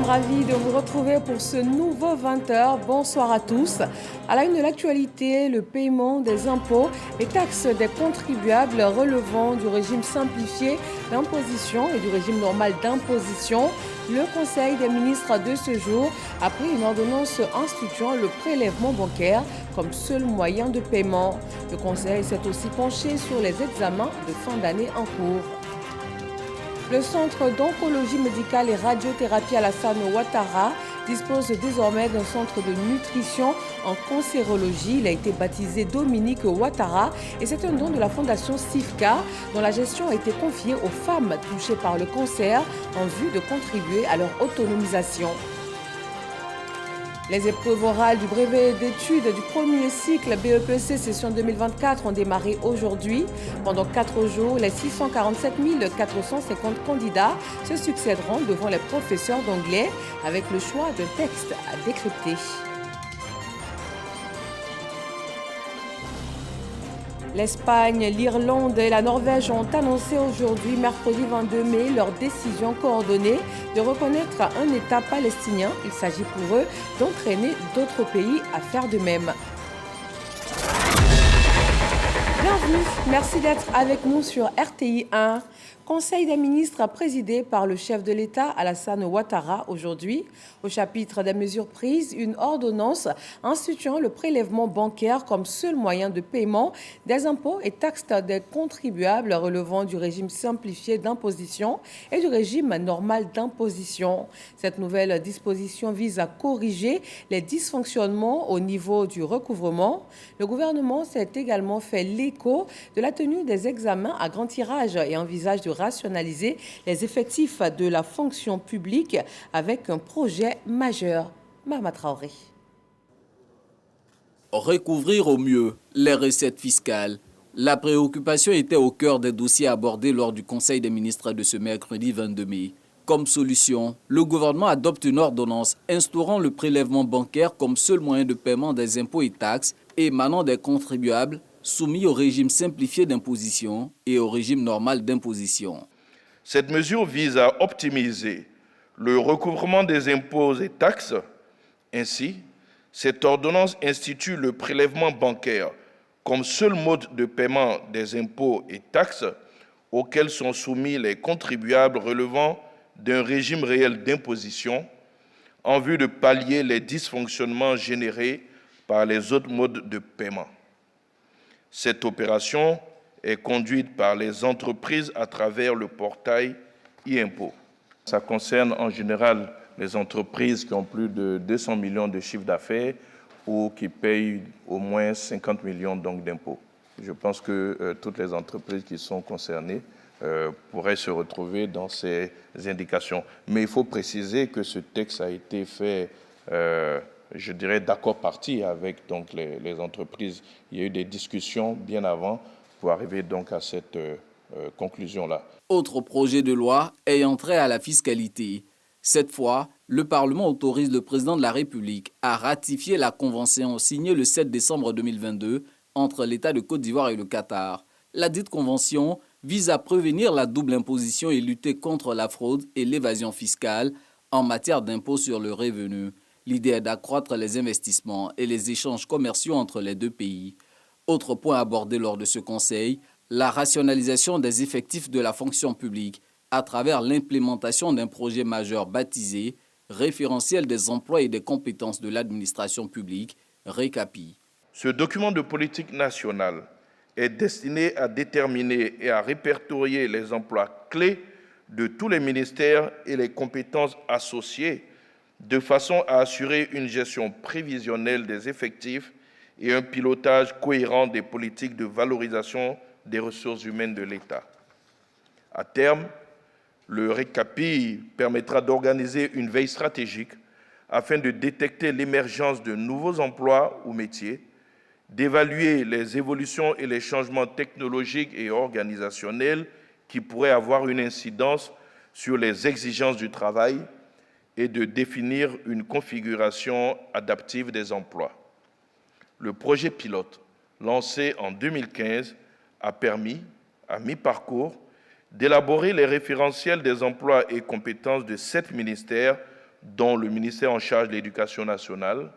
sommes ravis de vous retrouver pour ce nouveau 20h. Bonsoir à tous. À la une de l'actualité, le paiement des impôts et taxes des contribuables relevant du régime simplifié d'imposition et du régime normal d'imposition. Le Conseil des ministres de ce jour a pris une ordonnance instituant le prélèvement bancaire comme seul moyen de paiement. Le Conseil s'est aussi penché sur les examens de fin d'année en cours. Le Centre d'oncologie médicale et radiothérapie Alassane Ouattara dispose désormais d'un centre de nutrition en cancérologie. Il a été baptisé Dominique Ouattara et c'est un don de la fondation CIFCA dont la gestion a été confiée aux femmes touchées par le cancer en vue de contribuer à leur autonomisation. Les épreuves orales du brevet d'études du premier cycle BEPC session 2024 ont démarré aujourd'hui. Pendant 4 jours, les 647 450 candidats se succéderont devant les professeurs d'anglais avec le choix d'un texte à décrypter. L'Espagne, l'Irlande et la Norvège ont annoncé aujourd'hui, mercredi 22 mai, leur décision coordonnée de reconnaître un État palestinien. Il s'agit pour eux d'entraîner d'autres pays à faire de même. Bienvenue, merci d'être avec nous sur RTI 1. Conseil des ministres présidé par le chef de l'État Alassane Ouattara aujourd'hui. Au chapitre des mesures prises, une ordonnance instituant le prélèvement bancaire comme seul moyen de paiement des impôts et taxes des contribuables relevant du régime simplifié d'imposition et du régime normal d'imposition. Cette nouvelle disposition vise à corriger les dysfonctionnements au niveau du recouvrement. Le gouvernement s'est également fait l'écho de la tenue des examens à grand tirage et envisage de rationaliser les effectifs de la fonction publique avec un projet majeur. Mahama Traoré. Recouvrir au mieux les recettes fiscales. La préoccupation était au cœur des dossiers abordés lors du Conseil des ministres de ce mercredi 22 mai. Comme solution, le gouvernement adopte une ordonnance instaurant le prélèvement bancaire comme seul moyen de paiement des impôts et taxes émanant des contribuables soumis au régime simplifié d'imposition et au régime normal d'imposition. Cette mesure vise à optimiser le recouvrement des impôts et taxes. Ainsi, cette ordonnance institue le prélèvement bancaire comme seul mode de paiement des impôts et taxes auxquels sont soumis les contribuables relevant d'un régime réel d'imposition en vue de pallier les dysfonctionnements générés par les autres modes de paiement. Cette opération est conduite par les entreprises à travers le portail e-impôt. Ça concerne en général les entreprises qui ont plus de 200 millions de chiffre d'affaires ou qui payent au moins 50 millions d'impôts. Je pense que toutes les entreprises qui sont concernées pourraient se retrouver dans ces indications. Mais il faut préciser que ce texte a été fait je dirais, d'accord parti avec donc, les entreprises. Il y a eu des discussions bien avant pour arriver donc à cette conclusion-là. Autre projet de loi ayant trait à la fiscalité. Cette fois, le Parlement autorise le président de la République à ratifier la convention signée le 7 décembre 2022 entre l'État de Côte d'Ivoire et le Qatar. La dite convention vise à prévenir la double imposition et lutter contre la fraude et l'évasion fiscale en matière d'impôt sur le revenu. L'idée est d'accroître les investissements et les échanges commerciaux entre les deux pays. Autre point abordé lors de ce conseil, la rationalisation des effectifs de la fonction publique à travers l'implémentation d'un projet majeur baptisé « Référentiel des emplois et des compétences de l'administration publique » RECAPI. Ce document de politique nationale est destiné à déterminer et à répertorier les emplois clés de tous les ministères et les compétences associées de façon à assurer une gestion prévisionnelle des effectifs et un pilotage cohérent des politiques de valorisation des ressources humaines de l'État. À terme, le RECAPI permettra d'organiser une veille stratégique afin de détecter l'émergence de nouveaux emplois ou métiers, d'évaluer les évolutions et les changements technologiques et organisationnels qui pourraient avoir une incidence sur les exigences du travail et de définir une configuration adaptive des emplois. Le projet pilote, lancé en 2015, a permis, à mi-parcours, d'élaborer les référentiels des emplois et compétences de 7 ministères, dont le ministère en charge de l'Éducation nationale,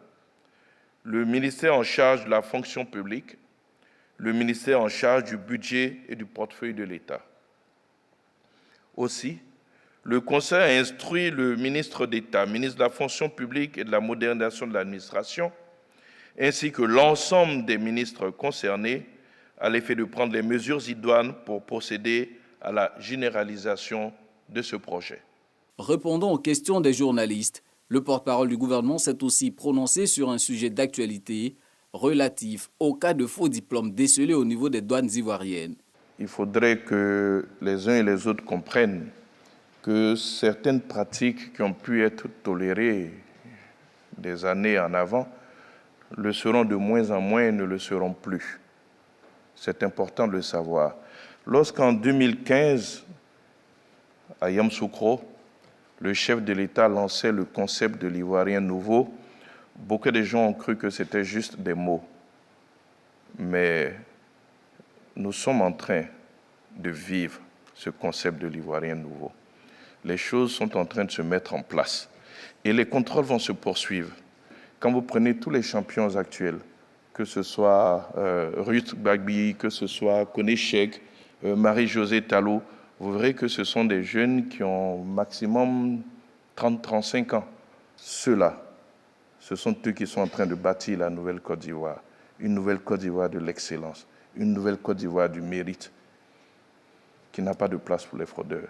le ministère en charge de la fonction publique, le ministère en charge du budget et du portefeuille de l'État. Aussi, le Conseil a instruit le ministre d'État, ministre de la fonction publique et de la modernisation de l'administration, ainsi que l'ensemble des ministres concernés, à l'effet de prendre les mesures idoines pour procéder à la généralisation de ce projet. Répondant aux questions des journalistes, le porte-parole du gouvernement s'est aussi prononcé sur un sujet d'actualité relatif au cas de faux diplômes décelés au niveau des douanes ivoiriennes. Il faudrait que les uns et les autres comprennent que certaines pratiques qui ont pu être tolérées des années en avant le seront de moins en moins et ne le seront plus. C'est important de le savoir. Lorsqu'en 2015, à Yamoussoukro, le chef de l'État lançait le concept de l'Ivoirien nouveau, beaucoup de gens ont cru que c'était juste des mots. Mais nous sommes en train de vivre ce concept de l'Ivoirien nouveau. Les choses sont en train de se mettre en place et les contrôles vont se poursuivre. Quand vous prenez tous les champions actuels, que ce soit Ruth Bagbi, que ce soit Koné Chek, Marie-Josée Talou, vous verrez que ce sont des jeunes qui ont maximum 30-35 ans. Ceux-là, ce sont eux qui sont en train de bâtir la nouvelle Côte d'Ivoire, une nouvelle Côte d'Ivoire de l'excellence, une nouvelle Côte d'Ivoire du mérite, qui n'a pas de place pour les fraudeurs.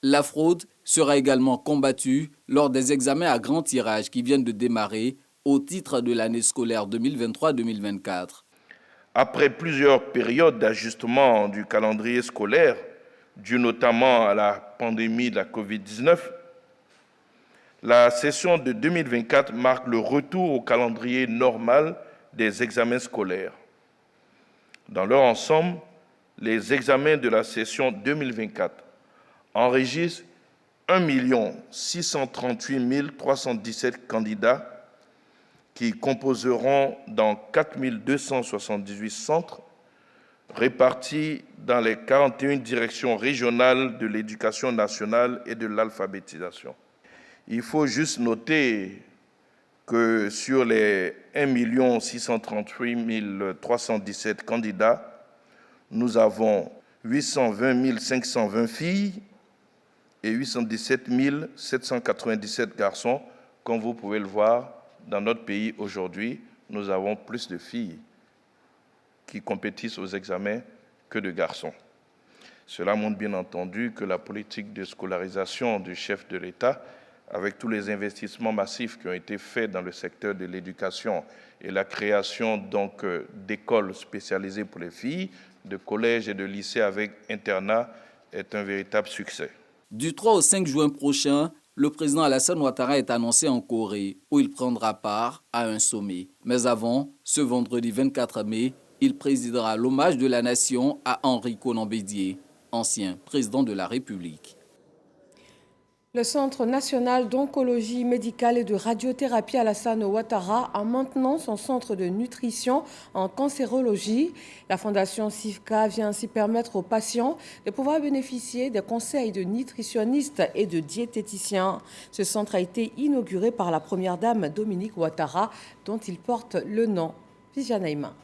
La fraude sera également combattue lors des examens à grand tirage qui viennent de démarrer au titre de l'année scolaire 2023-2024. Après plusieurs périodes d'ajustement du calendrier scolaire, dû notamment à la pandémie de la Covid-19, la session de 2024 marque le retour au calendrier normal des examens scolaires. Dans leur ensemble, les examens de la session 2024 enregistrent 1 638 317 candidats qui composeront dans 4 278 centres répartis dans les 41 directions régionales de l'éducation nationale et de l'alphabétisation. Il faut juste noter que sur les 1 638 317 candidats, nous avons 820 520 filles et 817 797 garçons. Comme vous pouvez le voir, dans notre pays aujourd'hui, nous avons plus de filles qui compétissent aux examens que de garçons. Cela montre bien entendu que la politique de scolarisation du chef de l'État, avec tous les investissements massifs qui ont été faits dans le secteur de l'éducation et la création donc d'écoles spécialisées pour les filles, de collèges et de lycées avec internat, est un véritable succès. Du 3 au 5 juin prochain, le président Alassane Ouattara est annoncé en Corée, où il prendra part à un sommet. Mais avant, ce vendredi 24 mai, il présidera l'hommage de la nation à Henri Konan Bédié, ancien président de la République. Le Centre national d'oncologie médicale et de radiothérapie Alassane Ouattara a maintenant son centre de nutrition en cancérologie. La fondation CIFCA vient ainsi permettre aux patients de pouvoir bénéficier des conseils de nutritionnistes et de diététiciens. Ce centre a été inauguré par la première dame Dominique Ouattara, dont il porte le nom. Viviane Aïma.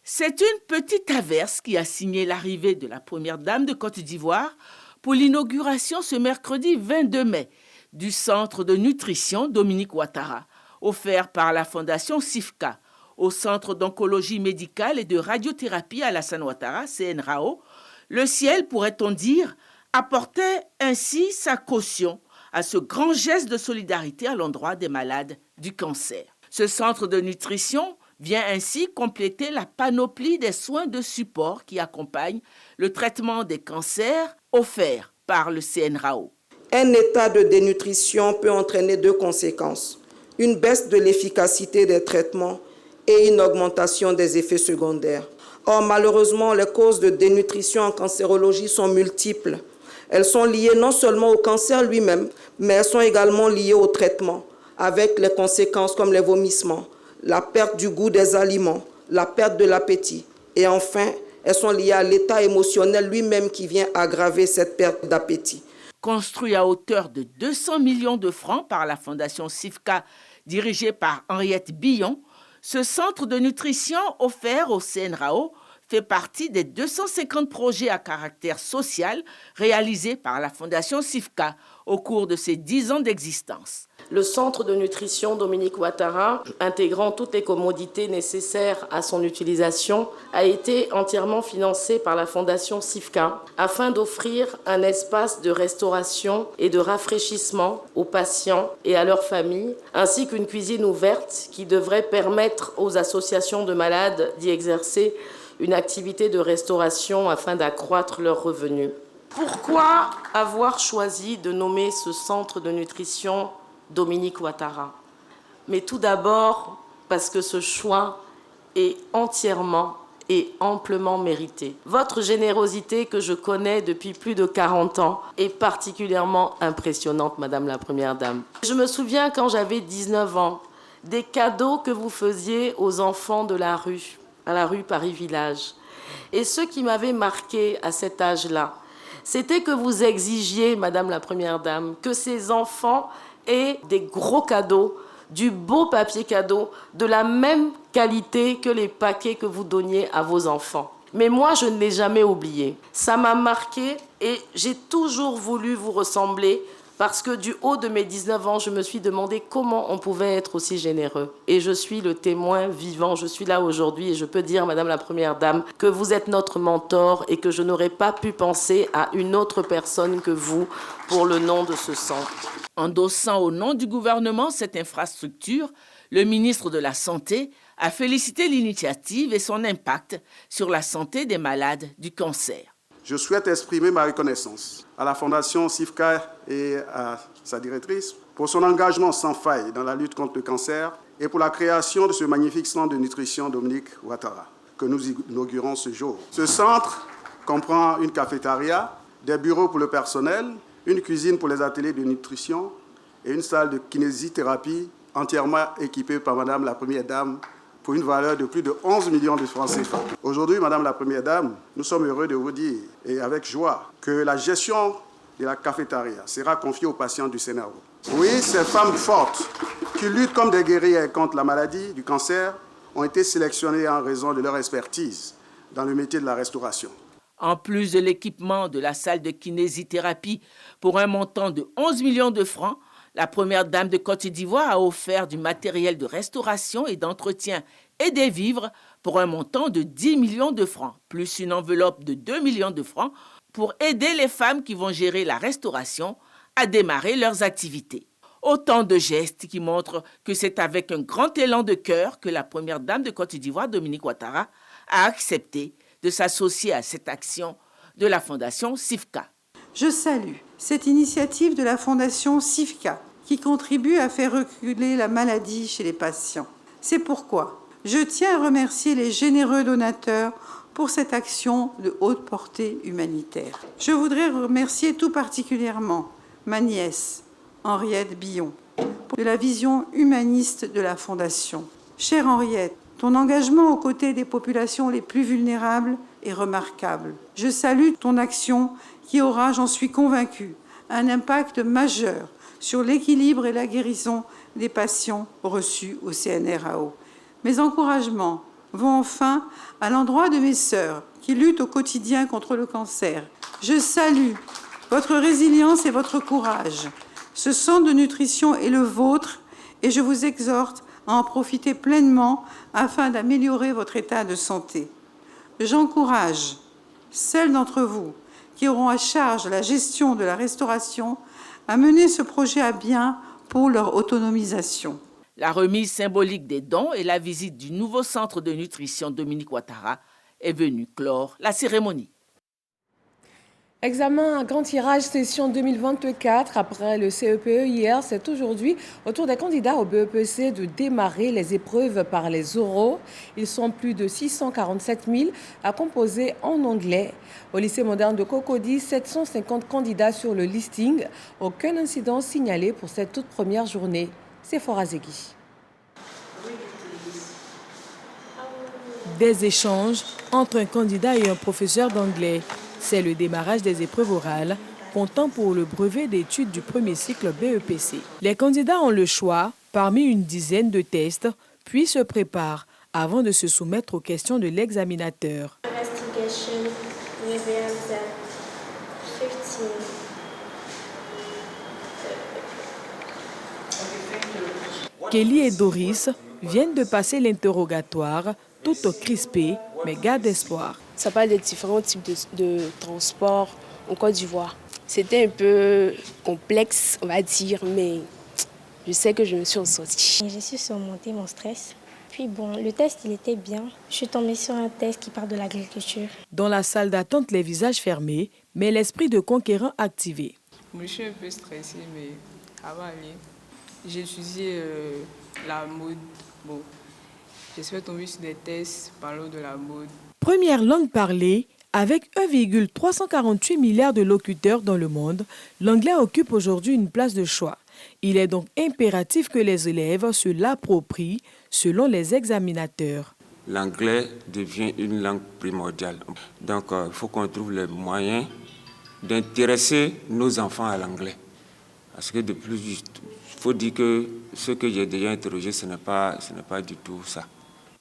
C'est une petite averse qui a signé l'arrivée de la première dame de Côte d'Ivoire pour l'inauguration ce mercredi 22 mai du centre de nutrition Dominique Ouattara, offert par la fondation CIFCA au centre d'oncologie médicale et de radiothérapie Alassane Ouattara, CNRAO. Le ciel, pourrait-on dire, apportait ainsi sa caution à ce grand geste de solidarité à l'endroit des malades du cancer. Ce centre de nutrition vient ainsi compléter la panoplie des soins de support qui accompagnent le traitement des cancers offerts par le CNRAO. Un état de dénutrition peut entraîner deux conséquences: une baisse de l'efficacité des traitements et une augmentation des effets secondaires. Or, malheureusement, les causes de dénutrition en cancérologie sont multiples. Elles sont liées non seulement au cancer lui-même, mais elles sont également liées au traitement, avec les conséquences comme les vomissements, la perte du goût des aliments, la perte de l'appétit. Et enfin, elles sont liées à l'état émotionnel lui-même qui vient aggraver cette perte d'appétit. Construit à hauteur de 200 millions de francs par la Fondation CIFCA, dirigée par Henriette Billon, ce centre de nutrition offert au CNRAO fait partie des 250 projets à caractère social réalisés par la Fondation CIFCA au cours de ses 10 ans d'existence. Le centre de nutrition Dominique Ouattara, intégrant toutes les commodités nécessaires à son utilisation, a été entièrement financé par la Fondation CIFCA afin d'offrir un espace de restauration et de rafraîchissement aux patients et à leurs familles, ainsi qu'une cuisine ouverte qui devrait permettre aux associations de malades d'y exercer une activité de restauration afin d'accroître leurs revenus. Pourquoi avoir choisi de nommer ce centre de nutrition Dominique Ouattara? Mais tout d'abord parce que ce choix est entièrement et amplement mérité. Votre générosité que je connais depuis plus de 40 ans est particulièrement impressionnante, Madame la Première Dame. Je me souviens quand j'avais 19 ans, des cadeaux que vous faisiez aux enfants de la rue, à la rue Paris-Village. Et ce qui m'avait marqué à cet âge-là, c'était que vous exigiez, Madame la Première Dame, que ces enfants aient des gros cadeaux, du beau papier cadeau, de la même qualité que les paquets que vous donniez à vos enfants. Mais moi, je ne l'ai jamais oublié. Ça m'a marqué et j'ai toujours voulu vous ressembler parce que du haut de mes 19 ans, je me suis demandé comment on pouvait être aussi généreux. Et je suis le témoin vivant, je suis là aujourd'hui et je peux dire, Madame la Première Dame, que vous êtes notre mentor et que je n'aurais pas pu penser à une autre personne que vous pour le nom de ce centre. Endossant au nom du gouvernement cette infrastructure, le ministre de la Santé a félicité l'initiative et son impact sur la santé des malades du cancer. Je souhaite exprimer ma reconnaissance à la Fondation CIFCA et à sa directrice pour son engagement sans faille dans la lutte contre le cancer et pour la création de ce magnifique centre de nutrition Dominique Ouattara que nous inaugurons ce jour. Ce centre comprend une cafétéria, des bureaux pour le personnel, une cuisine pour les ateliers de nutrition et une salle de kinésithérapie entièrement équipée par Madame la Première Dame pour une valeur de plus de 11 millions de francs CFA. Aujourd'hui, Madame la Première Dame, nous sommes heureux de vous dire, et avec joie, que la gestion de la cafétéria sera confiée aux patients du CNRAO. Oui, ces femmes fortes qui luttent comme des guerrières contre la maladie du cancer ont été sélectionnées en raison de leur expertise dans le métier de la restauration. En plus de l'équipement de la salle de kinésithérapie pour un montant de 11 millions de francs, la Première Dame de Côte d'Ivoire a offert du matériel de restauration et d'entretien et des vivres pour un montant de 10 millions de francs, plus une enveloppe de 2 millions de francs pour aider les femmes qui vont gérer la restauration à démarrer leurs activités. Autant de gestes qui montrent que c'est avec un grand élan de cœur que la Première Dame de Côte d'Ivoire, Dominique Ouattara, a accepté de s'associer à cette action de la Fondation CIFCA. Je salue cette initiative de la Fondation CIFCA qui contribue à faire reculer la maladie chez les patients. C'est pourquoi je tiens à remercier les généreux donateurs pour cette action de haute portée humanitaire. Je voudrais remercier tout particulièrement ma nièce, Henriette Billon, de la vision humaniste de la Fondation. Chère Henriette, ton engagement aux côtés des populations les plus vulnérables est remarquable. Je salue ton action qui aura, j'en suis convaincue, un impact majeur sur l'équilibre et la guérison des patients reçus au CNRAO. Mes encouragements vont enfin à l'endroit de mes sœurs qui luttent au quotidien contre le cancer. Je salue votre résilience et votre courage. Ce centre de nutrition est le vôtre et je vous exhorte à en profiter pleinement afin d'améliorer votre état de santé. J'encourage celles d'entre vous qui auront à charge la gestion de la restauration à mener ce projet à bien pour leur autonomisation. La remise symbolique des dons et la visite du nouveau centre de nutrition Dominique Ouattara est venue clore la cérémonie. Examen à grand tirage session 2024. Après le CEPE hier, c'est aujourd'hui au tour des candidats au BEPC de démarrer les épreuves par les oraux. Ils sont plus de 647 000 à composer en anglais. Au lycée moderne de Cocody, 750 candidats sur le listing. Aucun incident signalé pour cette toute première journée. C'est Forazegui. Des échanges entre un candidat et un professeur d'anglais. C'est le démarrage des épreuves orales comptant pour le brevet d'études du premier cycle BEPC. Les candidats ont le choix parmi une dizaine de tests, puis se préparent avant de se soumettre aux questions de l'examinateur. Kelly et Doris viennent de passer l'interrogatoire, toutes crispées, mais gardent espoir. Ça parle des différents types de transports en Côte d'Ivoire. C'était un peu complexe, on va dire, mais je sais que je me suis ressortie. J'ai su surmonter mon stress. Puis bon, le test, il était bien. Je suis tombée sur un test qui parle de l'agriculture. Dans la salle d'attente, les visages fermés, mais l'esprit de conquérant activé. Je suis un peu stressée, mais ça va aller. J'ai étudié la mode. Bon, j'espère tomber sur des tests parlant de la mode. Première langue parlée, avec 1,348 milliard de locuteurs dans le monde, l'anglais occupe aujourd'hui une place de choix. Il est donc impératif que les élèves se l'approprient selon les examinateurs. L'anglais devient une langue primordiale. Donc, il faut qu'on trouve les moyens d'intéresser nos enfants à l'anglais. Parce que de plus, il faut dire que ce que j'ai déjà interrogé, ce n'est pas du tout ça.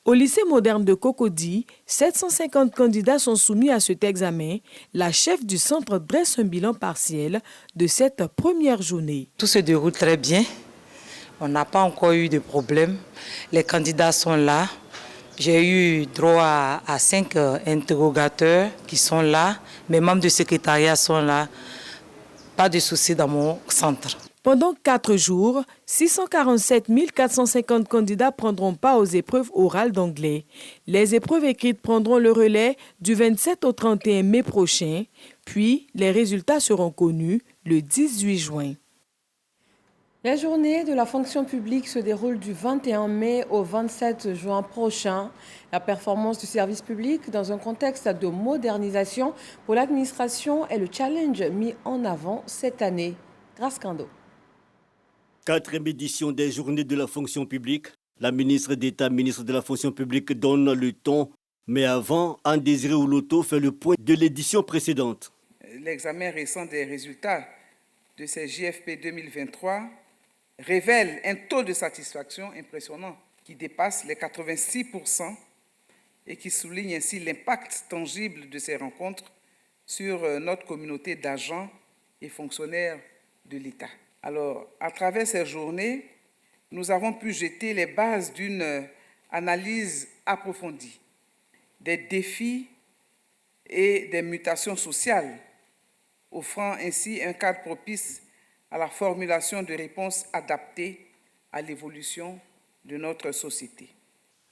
Au lycée moderne de Cocody, 750 candidats sont soumis à cet examen. La chef du centre dresse un bilan partiel de cette première journée. Tout se déroule très bien. On n'a pas encore eu de problème. Les candidats sont là. J'ai eu droit à 5 interrogateurs qui sont là. Mes membres de secrétariat sont là. Pas de soucis dans mon centre. Pendant 4 jours, 647 450 candidats prendront part aux épreuves orales d'anglais. Les épreuves écrites prendront le relais du 27 au 31 mai prochain, puis les résultats seront connus le 18 juin. La journée de la fonction publique se déroule du 21 mai au 27 juin prochain. La performance du service public dans un contexte de modernisation pour l'administration est le challenge mis en avant cette année. Grâce Kando. 4e édition des journées de la fonction publique. La ministre d'État, ministre de la fonction publique, donne le ton. Mais avant, Anne-Désirée Ouloto fait le point de l'édition précédente. L'examen récent des résultats de ces JFP 2023 révèle un taux de satisfaction impressionnant qui dépasse les 86% et qui souligne ainsi l'impact tangible de ces rencontres sur notre communauté d'agents et fonctionnaires de l'État. Alors, à travers ces journées, nous avons pu jeter les bases d'une analyse approfondie des défis et des mutations sociales, offrant ainsi un cadre propice à la formulation de réponses adaptées à l'évolution de notre société.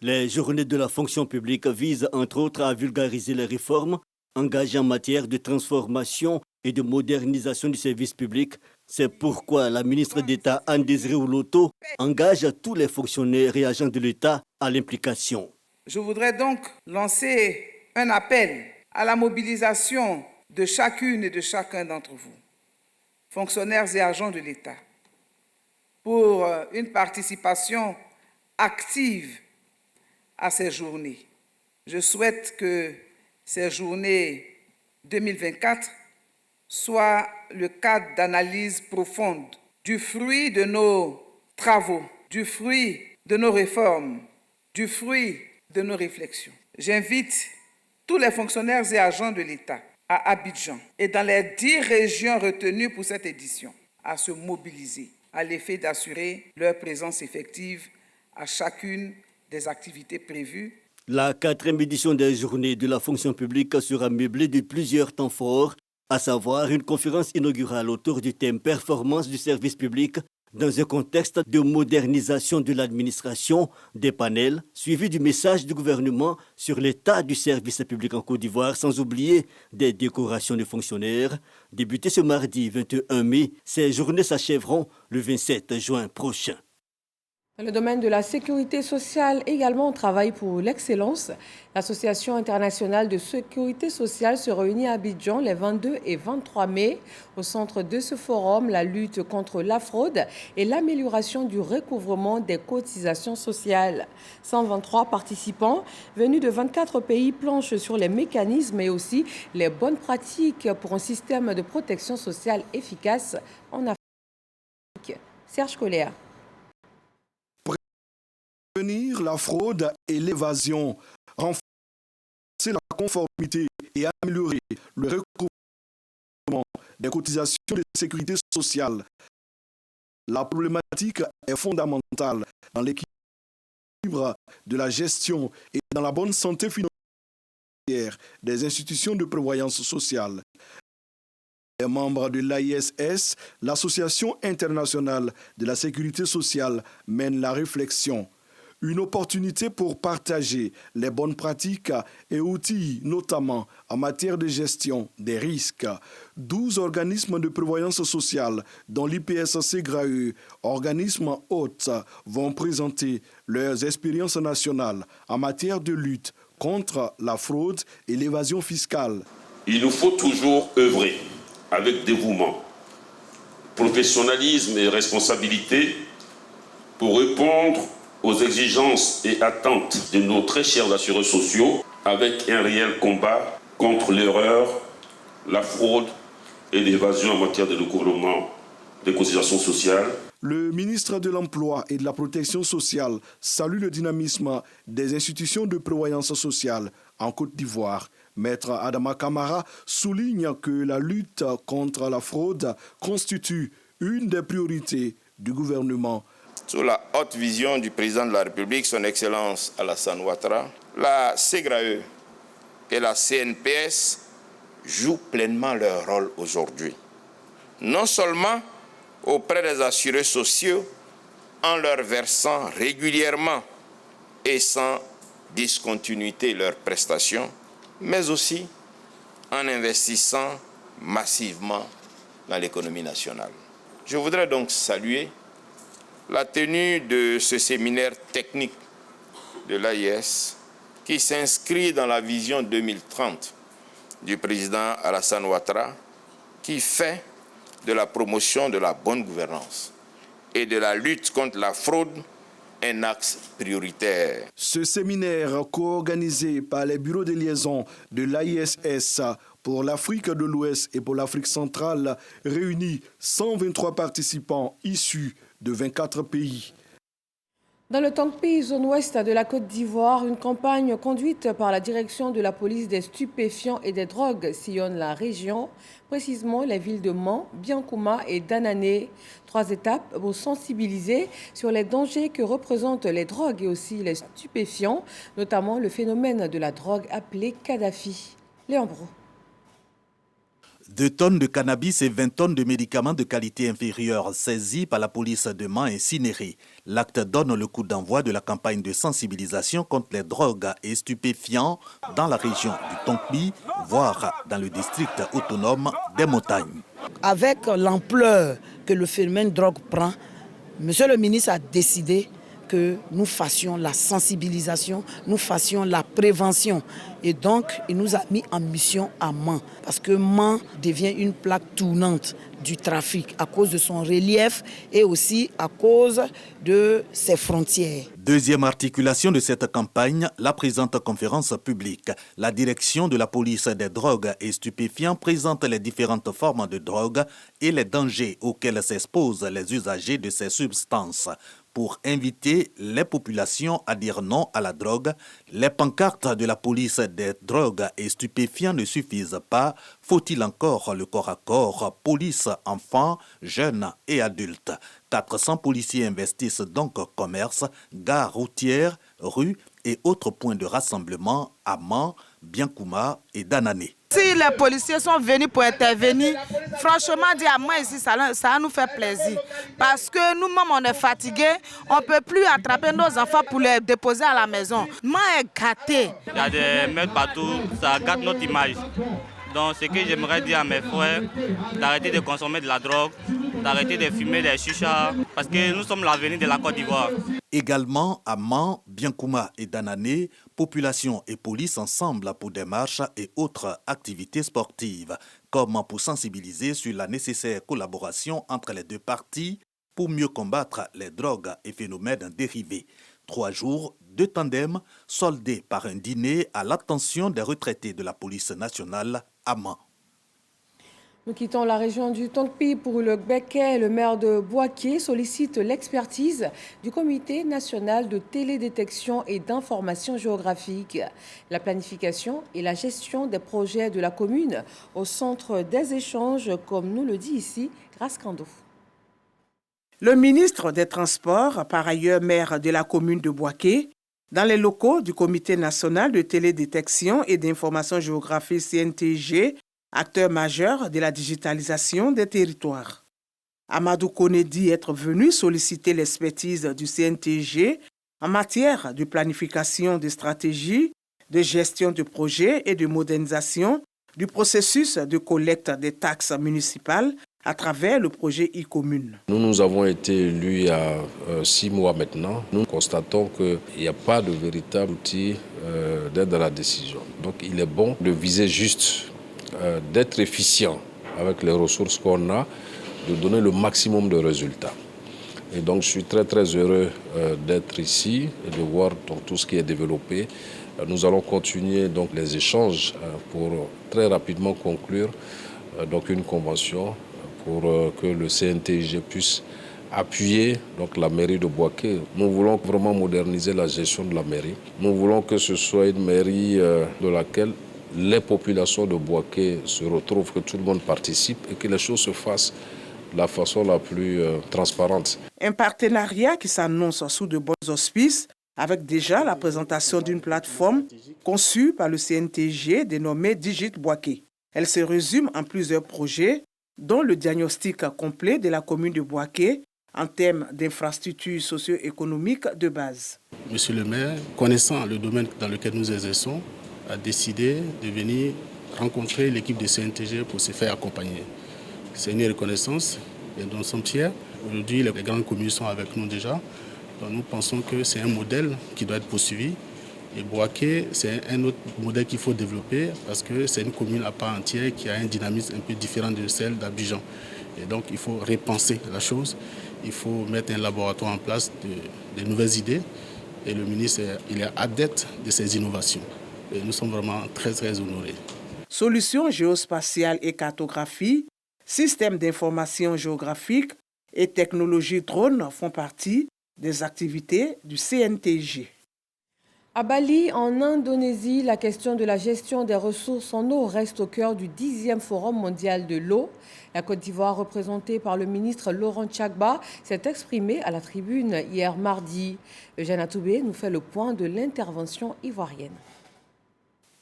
Les journées de la fonction publique visent entre autres à vulgariser les réformes engagées en matière de transformation et de modernisation du service public. C'est pourquoi la ministre d'État Anne-Désirée Ouloto engage tous les fonctionnaires et agents de l'État à l'implication. Je voudrais donc lancer un appel à la mobilisation de chacune et de chacun d'entre vous, fonctionnaires et agents de l'État, pour une participation active à ces journées. Je souhaite que ces journées 2024 soit le cadre d'analyse profonde du fruit de nos travaux, du fruit de nos réformes, du fruit de nos réflexions. J'invite tous les fonctionnaires et agents de l'État à Abidjan et dans les 10 régions retenues pour cette édition à se mobiliser à l'effet d'assurer leur présence effective à chacune des activités prévues. La 4e édition des journées de la fonction publique sera meublée de plusieurs temps forts, à savoir une conférence inaugurale autour du thème « Performance du service public » dans un contexte de modernisation de l'administration, des panels, suivis du message du gouvernement sur l'état du service public en Côte d'Ivoire, sans oublier des décorations de fonctionnaires. Débutées ce mardi 21 mai, ces journées s'achèveront le 27 juin prochain. Dans le domaine de la sécurité sociale, également, on travaille pour l'excellence. L'Association internationale de sécurité sociale se réunit à Abidjan les 22 et 23 mai. Au centre de ce forum, la lutte contre la fraude et l'amélioration du recouvrement des cotisations sociales. 123 participants venus de 24 pays planchent sur les mécanismes et aussi les bonnes pratiques pour un système de protection sociale efficace en Afrique. Serge Coléa. Prévenir la fraude et l'évasion, renforcer la conformité et améliorer le recouvrement des cotisations de sécurité sociale. La problématique est fondamentale dans l'équilibre de la gestion et dans la bonne santé financière des institutions de prévoyance sociale. Les membres de l'AISS, l'Association internationale de la sécurité sociale, mènent la réflexion. Une opportunité pour partager les bonnes pratiques et outils, notamment en matière de gestion des risques. 12 organismes de prévoyance sociale, dont l'IPS-SEGRAE, organismes hôtes, vont présenter leurs expériences nationales en matière de lutte contre la fraude et l'évasion fiscale. Il nous faut toujours œuvrer avec dévouement, professionnalisme et responsabilité pour répondre aux exigences et attentes de nos très chers assureurs sociaux avec un réel combat contre l'erreur, la fraude et l'évasion en matière de recouvrement des cotisations sociales. Le ministre de l'Emploi et de la Protection sociale salue le dynamisme des institutions de prévoyance sociale en Côte d'Ivoire. Maître Adama Kamara souligne que la lutte contre la fraude constitue une des priorités du gouvernement. Sous la haute vision du président de la République, son Excellence Alassane Ouattara, la SEGRAE et la CNPS jouent pleinement leur rôle aujourd'hui. Non seulement auprès des assurés sociaux, en leur versant régulièrement et sans discontinuité leurs prestations, mais aussi en investissant massivement dans l'économie nationale. Je voudrais donc saluer la tenue de ce séminaire technique de l'AIS qui s'inscrit dans la vision 2030 du président Alassane Ouattara, qui fait de la promotion de la bonne gouvernance et de la lutte contre la fraude un axe prioritaire. Ce séminaire, co-organisé par les bureaux de liaison de l'AISS pour l'Afrique de l'Ouest et pour l'Afrique centrale, réunit 123 participants issus de 24 pays. Dans le Tangpi, zone ouest de la Côte d'Ivoire, une campagne conduite par la direction de la police des stupéfiants et des drogues sillonne la région, précisément les villes de Mans, Biankouma et Danané. 3 étapes pour sensibiliser sur les dangers que représentent les drogues et aussi les stupéfiants, notamment le phénomène de la drogue appelée Kadhafi. Léon Brou. 2 tonnes de cannabis et 20 tonnes de médicaments de qualité inférieure saisis par la police de Mans incinérés. L'acte donne le coup d'envoi de la campagne de sensibilisation contre les drogues et stupéfiants dans la région du Tangpi, voire dans le district autonome des montagnes. Avec l'ampleur que le phénomène drogue prend, Monsieur le ministre a décidé que nous fassions la sensibilisation, nous fassions la prévention. Et donc, il nous a mis en mission à Mans, parce que Mans devient une plaque tournante du trafic à cause de son relief et aussi à cause de ses frontières. Deuxième articulation de cette campagne, la présente conférence publique. La direction de la police des drogues et stupéfiants présente les différentes formes de drogue et les dangers auxquels s'exposent les usagers de ces substances. Pour inviter les populations à dire non à la drogue, les pancartes de la police des drogues et stupéfiants ne suffisent pas. Faut-il encore le corps à corps, police, enfants, jeunes et adultes? 400 policiers investissent donc commerce, gares routières, rues et autres points de rassemblement à Mans, Biankouma et Danané. Si les policiers sont venus pour intervenir, franchement, dire à moi ici, ça nous fait plaisir. Parce que nous-mêmes, on est fatigués, on ne peut plus attraper nos enfants pour les déposer à la maison. Moi, est gâté. Il y a des meurtres partout, ça gâte notre image. Donc ce que j'aimerais dire à mes frères, d'arrêter de consommer de la drogue, d'arrêter de fumer des chichas, parce que nous sommes l'avenir de la Côte d'Ivoire. Également à Man, Biankouma et Danané, population et police ensemble pour des marches et autres activités sportives, comme pour sensibiliser sur la nécessaire collaboration entre les deux parties pour mieux combattre les drogues et phénomènes dérivés. 3 jours, 2 tandems soldés par un dîner à l'attention des retraités de la police nationale à Man. Nous quittons la région du Tongpi pour le Béquet. Le maire de Boaké sollicite l'expertise du Comité national de télédétection et d'information géographique. La planification et la gestion des projets de la commune au centre des échanges, comme nous le dit ici Grace Kando. Le ministre des Transports, par ailleurs maire de la commune de Boaké, dans les locaux du Comité national de télédétection et d'information géographique CNTG, acteur majeur de la digitalisation des territoires. Amadou Kone dit être venu solliciter l'expertise du CNTG en matière de planification de stratégie, de gestion de projets et de modernisation du processus de collecte des taxes municipales à travers le projet e-commune. Nous avons été élus il y a 6 mois maintenant. Nous constatons qu'il n'y a pas de véritable outil d'aide à la décision. Donc il est bon de viser juste d'être efficient avec les ressources qu'on a, de donner le maximum de résultats. Et donc je suis très heureux d'être ici et de voir donc, tout ce qui est développé. Nous allons continuer donc, les échanges pour très rapidement conclure donc, une convention pour que le CNTG puisse appuyer donc, la mairie de Boaké. Nous voulons vraiment moderniser la gestion de la mairie. Nous voulons que ce soit une mairie de laquelle les populations de Boaké se retrouvent, que tout le monde participe et que les choses se fassent de la façon la plus transparente. Un partenariat qui s'annonce sous de bons auspices avec déjà la présentation d'une plateforme conçue par le CNTG dénommée Digit Boaké. Elle se résume en plusieurs projets, dont le diagnostic complet de la commune de Boaké en termes d'infrastructures socio-économiques de base. Monsieur le maire, connaissant le domaine dans lequel nous exerçons, a décidé de venir rencontrer l'équipe de CNTG pour se faire accompagner. C'est une reconnaissance et nous sommes fiers. Aujourd'hui, les grandes communes sont avec nous déjà. Donc nous pensons que c'est un modèle qui doit être poursuivi. Et Boaké, c'est un autre modèle qu'il faut développer parce que c'est une commune à part entière qui a un dynamisme un peu différent de celle d'Abidjan. Et donc il faut repenser la chose. Il faut mettre un laboratoire en place de nouvelles idées. Et le ministre, il est adepte de ces innovations. Et nous sommes vraiment très honorés. Solutions géospatiales et cartographie, systèmes d'information géographique et technologies drone font partie des activités du CNTG. À Bali, en Indonésie, la question de la gestion des ressources en eau reste au cœur du 10e Forum mondial de l'eau. La Côte d'Ivoire, représentée par le ministre Laurent Tchagba, s'est exprimée à la tribune hier mardi. Eugène Atoubé nous fait le point de l'intervention ivoirienne.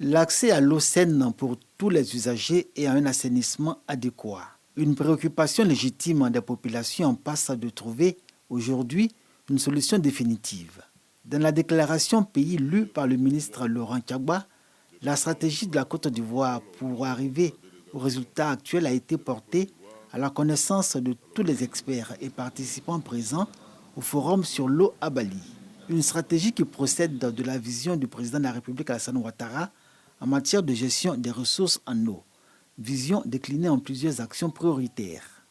L'accès à l'eau saine pour tous les usagers et à un assainissement adéquat. Une préoccupation légitime des populations en passe de trouver aujourd'hui une solution définitive. Dans la déclaration pays lue par le ministre Laurent Tchagba, la stratégie de la Côte d'Ivoire pour arriver au résultat actuel a été portée à la connaissance de tous les experts et participants présents au forum sur l'eau à Bali. Une stratégie qui procède de la vision du président de la République Alassane Ouattara en matière de gestion des ressources en eau. Vision déclinée en plusieurs actions prioritaires.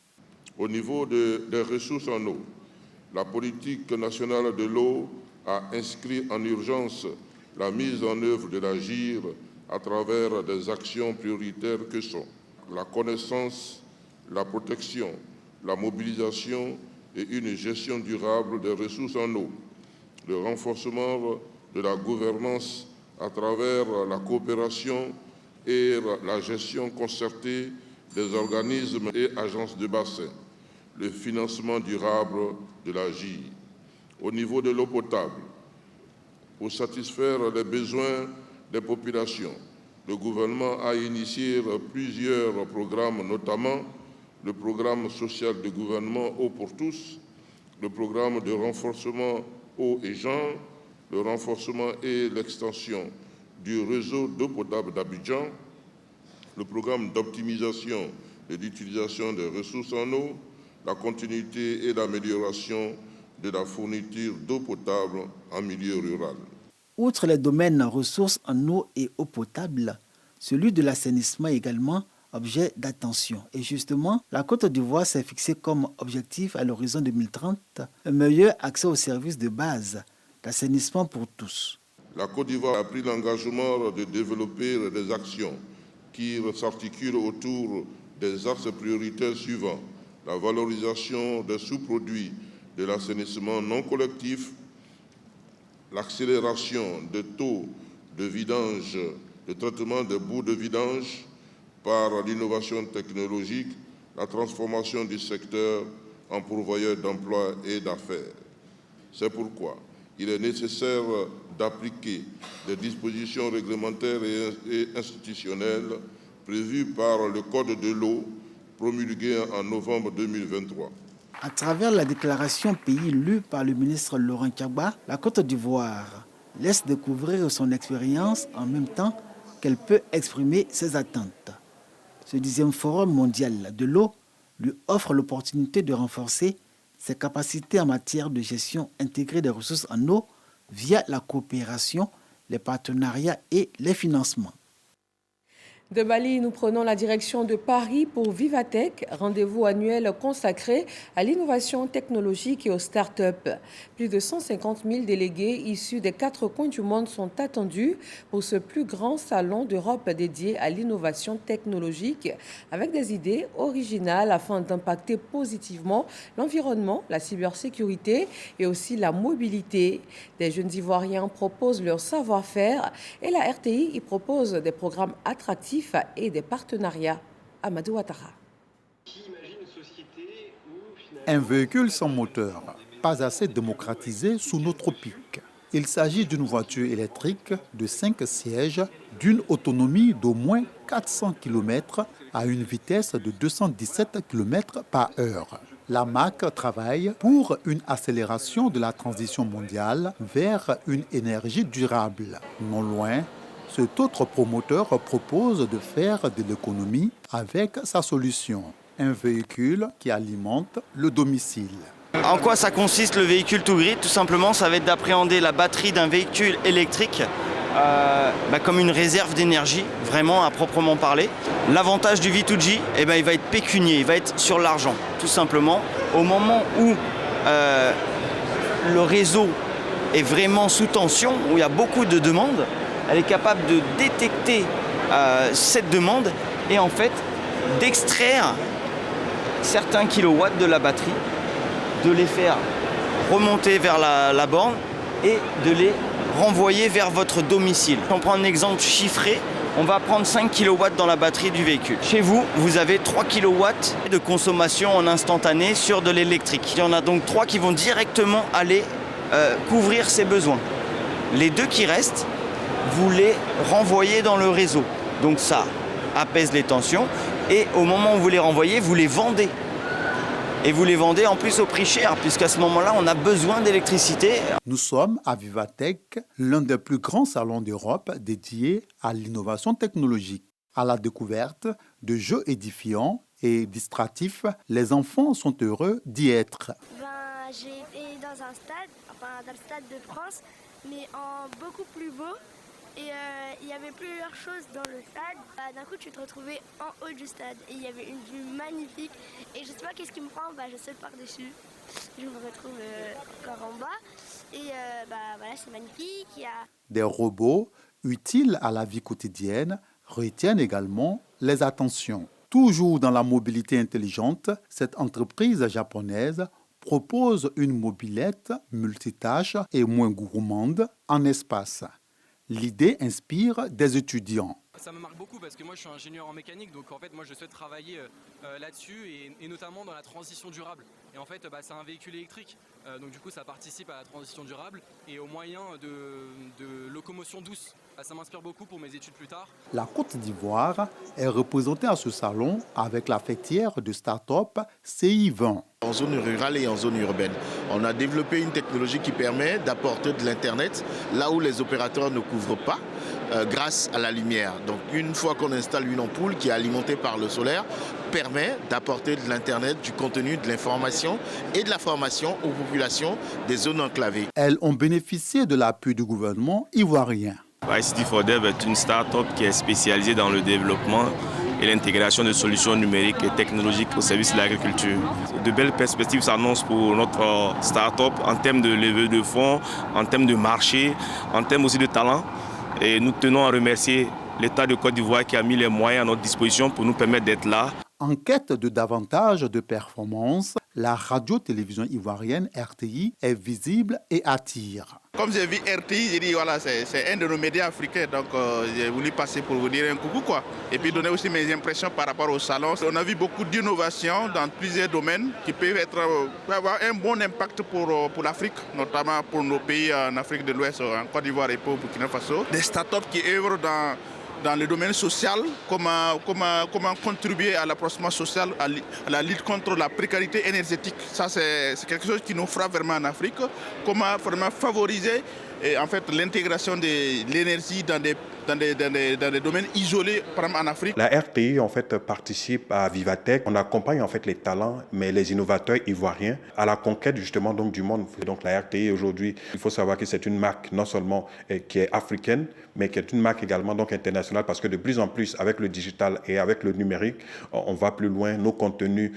Au niveau des ressources en eau, la politique nationale de l'eau a inscrit en urgence la mise en œuvre de l'AGIR à travers des actions prioritaires que sont la connaissance, la protection, la mobilisation et une gestion durable des ressources en eau, le renforcement de la gouvernance à travers la coopération et la gestion concertée des organismes et agences de bassin, le financement durable de l'AGIR. Au niveau de l'eau potable, pour satisfaire les besoins des populations, le gouvernement a initié plusieurs programmes, notamment le programme social de gouvernement Eau pour tous, le programme de renforcement eau et genre, le renforcement et l'extension du réseau d'eau potable d'Abidjan, le programme d'optimisation de l'utilisation des ressources en eau, la continuité et l'amélioration de la fourniture d'eau potable en milieu rural. Outre les domaines ressources en eau et eau potable, celui de l'assainissement est également objet d'attention. Et justement, la Côte d'Ivoire s'est fixée comme objectif à l'horizon 2030 un meilleur accès aux services de base d'assainissement pour tous. La Côte d'Ivoire a pris l'engagement de développer des actions qui s'articulent autour des axes prioritaires suivants: la valorisation des sous-produits de l'assainissement non collectif, l'accélération des taux de vidange, le traitement des boues de vidange par l'innovation technologique, la transformation du secteur en pourvoyeur d'emplois et d'affaires. C'est pourquoi il est nécessaire d'appliquer des dispositions réglementaires et institutionnelles prévues par le Code de l'eau promulgué en novembre 2023. À travers la déclaration pays lue par le ministre Laurent Gbagba, la Côte d'Ivoire laisse découvrir son expérience en même temps qu'elle peut exprimer ses attentes. Ce 10e Forum mondial de l'eau lui offre l'opportunité de renforcer ses capacités en matière de gestion intégrée des ressources en eau via la coopération, les partenariats et les financements. De Bali, nous prenons la direction de Paris pour Vivatech, rendez-vous annuel consacré à l'innovation technologique et aux start-up. Plus de 150 000 délégués issus des 4 coins du monde sont attendus pour ce plus grand salon d'Europe dédié à l'innovation technologique, avec des idées originales afin d'impacter positivement l'environnement, la cybersécurité et aussi la mobilité. Des jeunes Ivoiriens proposent leur savoir-faire et la RTI y propose des programmes attractifs et des partenariats. Amadou Ouattara. Un véhicule sans moteur, pas assez démocratisé sous nos tropiques. Il s'agit d'une voiture électrique de 5 sièges, d'une autonomie d'au moins 400 km à une vitesse de 217 km par heure. La marque travaille pour une accélération de la transition mondiale vers une énergie durable. Non loin, cet autre promoteur propose de faire de l'économie avec sa solution, un véhicule qui alimente le domicile. En quoi ça consiste le véhicule To Grid? Tout simplement, ça va être d'appréhender la batterie d'un véhicule électrique comme une réserve d'énergie, vraiment à proprement parler. L'avantage du V2G, il va être pécunier, il va être sur l'argent, tout simplement. Au moment où le réseau est vraiment sous tension, où il y a beaucoup de demandes, elle est capable de détecter cette demande et en fait d'extraire certains kilowatts de la batterie, de les faire remonter vers la borne et de les renvoyer vers votre domicile. On prend un exemple chiffré, on va prendre 5 kW dans la batterie du véhicule. Chez vous, vous avez 3 kW de consommation en instantané sur de l'électrique. Il y en a donc 3 qui vont directement aller couvrir ces besoins. Les 2 qui restent, vous les renvoyez dans le réseau. Donc ça apaise les tensions et au moment où vous les renvoyez, vous les vendez. Et vous les vendez en plus au prix cher, puisqu'à ce moment-là, on a besoin d'électricité. Nous sommes à Vivatech, l'un des plus grands salons d'Europe dédiés à l'innovation technologique. À la découverte de jeux édifiants et distractifs, les enfants sont heureux d'y être. J'ai été dans un stade, dans le stade de France, mais en beaucoup plus beau. Et il y avait plusieurs choses dans le stade. D'un coup, tu te retrouvais en haut du stade. Et il y avait une vue magnifique. Et je sais pas qu'est-ce qui me prend. Je saute par-dessus. Je me retrouve encore en bas. Et voilà, c'est magnifique. Des robots utiles à la vie quotidienne retiennent également les attentions. Toujours dans la mobilité intelligente, cette entreprise japonaise propose une mobilette multitâche et moins gourmande en espace. L'idée inspire des étudiants. Ça me marque beaucoup parce que moi je suis ingénieur en mécanique, donc en fait moi je souhaite travailler là-dessus et notamment dans la transition durable. Et en fait, c'est un véhicule électrique. Donc du coup, ça participe à la transition durable et aux moyens de locomotion douce. Ça m'inspire beaucoup pour mes études plus tard. La Côte d'Ivoire est représentée à ce salon avec la fêtière de start-up CI20. En zone rurale et en zone urbaine, on a développé une technologie qui permet d'apporter de l'Internet là où les opérateurs ne couvrent pas grâce à la lumière. Donc une fois qu'on installe une ampoule qui est alimentée par le solaire, permet d'apporter de l'Internet, du contenu, de l'information et de la formation aux populations des zones enclavées. Elles ont bénéficié de l'appui du gouvernement ivoirien. ICT4Dev est une start-up qui est spécialisée dans le développement et l'intégration de solutions numériques et technologiques au service de l'agriculture. De belles perspectives s'annoncent pour notre start-up en termes de levée de fonds, en termes de marché, en termes aussi de talent. Et nous tenons à remercier l'État de Côte d'Ivoire qui a mis les moyens à notre disposition pour nous permettre d'être là. En quête de davantage de performances, la radio-télévision ivoirienne RTI est visible et attire. Comme j'ai vu RTI, j'ai dit voilà, c'est un de nos médias africains, donc j'ai voulu passer pour vous dire un coucou quoi. Et puis donner aussi mes impressions par rapport au salon. On a vu beaucoup d'innovations dans plusieurs domaines qui peuvent avoir un bon impact pour l'Afrique, notamment pour nos pays en Afrique de l'Ouest, en Côte d'Ivoire et pour Burkina Faso. Des startups qui œuvrent dans le domaine social, comment contribuer à l'approchement social, à la lutte contre la précarité énergétique. Ça, c'est quelque chose qui nous frappe vraiment en Afrique. Comment vraiment favoriser en fait, l'intégration de l'énergie dans des domaines isolés, par exemple en Afrique. La RTI en fait participe à Vivatech. On accompagne en fait les talents, mais les innovateurs ivoiriens à la conquête justement donc du monde. Donc la RTI aujourd'hui, il faut savoir que c'est une marque non seulement qui est africaine, mais qui est une marque également donc internationale parce que de plus en plus avec le digital et avec le numérique, on va plus loin. Nos contenus,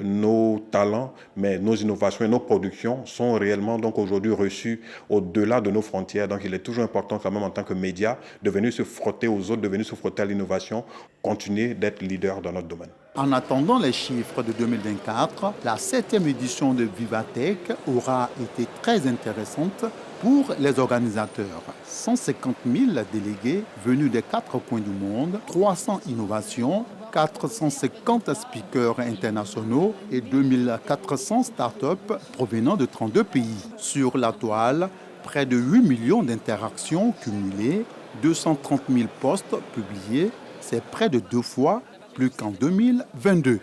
nos talents, mais nos innovations et nos productions sont réellement donc aujourd'hui reçus au-delà de nos frontières. Donc il est toujours important quand même en tant que média de venir se frotter aux autres, de venir se frotter à l'innovation, continuer d'être leader dans notre domaine. En attendant les chiffres de 2024, la 7e édition de Vivatech aura été très intéressante pour les organisateurs. 150 000 délégués venus des 4 coins du monde, 300 innovations, 450 speakers internationaux et 2400 startups provenant de 32 pays. Sur la toile, près de 8 millions d'interactions cumulées, 230 000 posts publiés, c'est près de 2 fois plus qu'en 2022.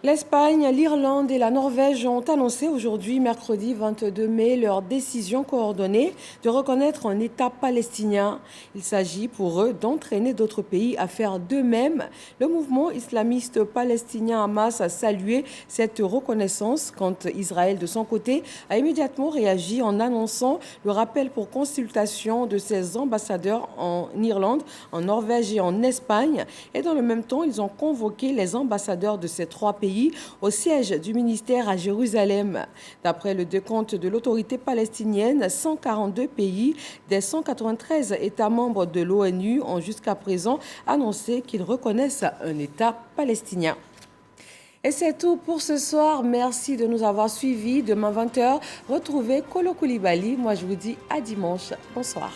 L'Espagne, l'Irlande et la Norvège ont annoncé aujourd'hui, mercredi 22 mai, leur décision coordonnée de reconnaître un État palestinien. Il s'agit pour eux d'entraîner d'autres pays à faire d'eux-mêmes. Le mouvement islamiste palestinien Hamas a salué cette reconnaissance quand Israël, de son côté, a immédiatement réagi en annonçant le rappel pour consultation de ses ambassadeurs en Irlande, en Norvège et en Espagne. Et dans le même temps, ils ont convoqué les ambassadeurs de ces 3 pays au siège du ministère à Jérusalem. D'après le décompte de l'autorité palestinienne, 142 pays des 193 États membres de l'ONU ont jusqu'à présent annoncé qu'ils reconnaissent un État palestinien. Et c'est tout pour ce soir. Merci de nous avoir suivis. Demain 20h, retrouvez Kolo Koulibaly. Moi, je vous dis à dimanche. Bonsoir.